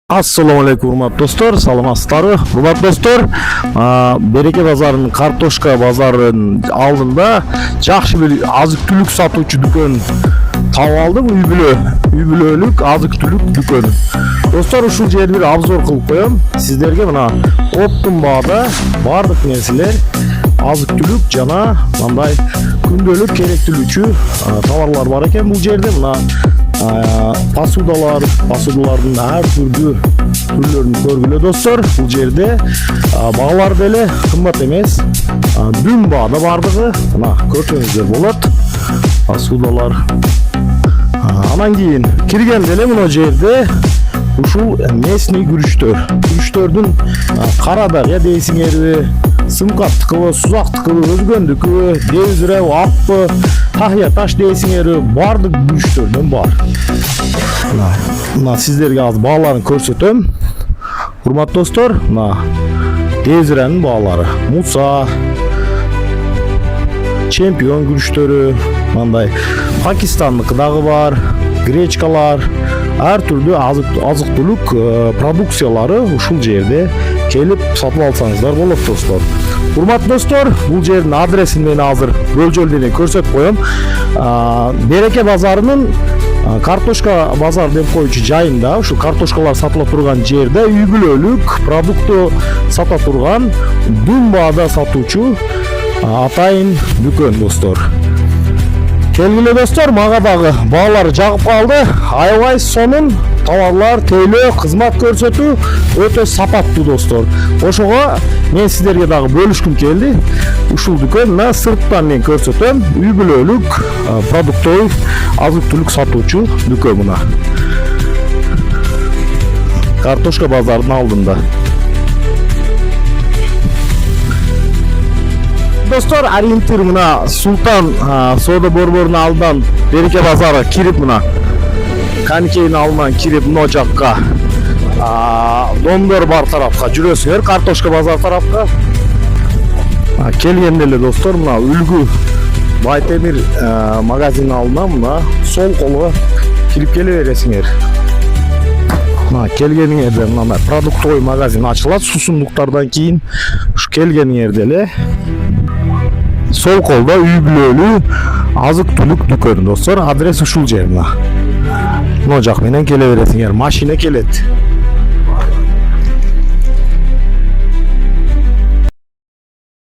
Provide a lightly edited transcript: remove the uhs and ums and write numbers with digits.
Assalamu alaikum hurmatly dostlar, salamatsızlar. Hurmatly dostlar, Bereke bazarının kartoşka bazarının aldığında жақсы bir azık-түлік satuvchi дүкөн tap aldım. Übülölük azık-түлік дүкөнү. Dostlar, ушул жерди bir обзор кылып коем. Сиздерге мына оптун баада бардык нерселер азык-түлүк жана мындай күндөлүк керектүүлүүчү товарлар бар экен бул жерде. Мына посудалардын ар түрлөрүн көргүлө достор. Бул жерде баалар деле кымбат эмес, дүн баада бардыгы мына көрсөңүздөр болот. Посудалар. Анан кийин киргенде эле мына жерде ушул местный күрүчтөрдүн карадагы дейсиңерби, сымкаттыкыбы, сузактыкыбы, өзгөндүкүбү, дезире, аппы, тахия таш дейсиңерби, бардык күрүчтөрдөн бар. Мына сиздерге азыр бааларын көрсөтөм. Урматтуу достор, мына дезиренин баалары. Муса, чемпион күрүчтөрү, мындай Пакистандыкы дагы бар, гречкалар, ар түрдүү азык-түлүк продукциялары ушул жерде келип сатып алсаңыздар болот достор. Урматтуу достор, бул жердин адресин мен азыр бөлжөл менен көрсөтүп коем. Береке базарынын картошка базар деп коючу жайында, ушул картошкалар сатыла турган жерде үй-бүлөлүк продукты сата турган дүн баада сатуучу атайын дүкөн достор. Келгиле достор, мага дагы баалар жагып калды. Аябай сонун товарлар, тейлөө, кызмат көрсөтүү өтө сапаттуу достор. Ошого мен сиздерге дагы бөлүшкүм келди. Ушул дүкөн сырттан мен көрсөтөм. Үй-бүлөлүк продукты азык-түлүк сатуучу дүкөн мына. Картошка базарынын алдында. Достор, ориентир мына Султан соода борборунун алдынан Береке базары кирип мына Каникейдин алдынан кирип мына жакка домдор бар тарапка жүрөсүңөр, картошка базар тарапка. Келгенде эле достор, мына Үлгү Байтемир магазинин алдынан мына сол колго кирип келе бересиңер. Мына келгениңерде мына продуктовый магазин ачылат сусундуктардан кийин. Ушу келгениңерде эле сол колдо үй-бүлөлүү азык-түлүк дүкөнү достор. Адрес ушул жер мына. Мына жак менен келе бересиңер, машина келет.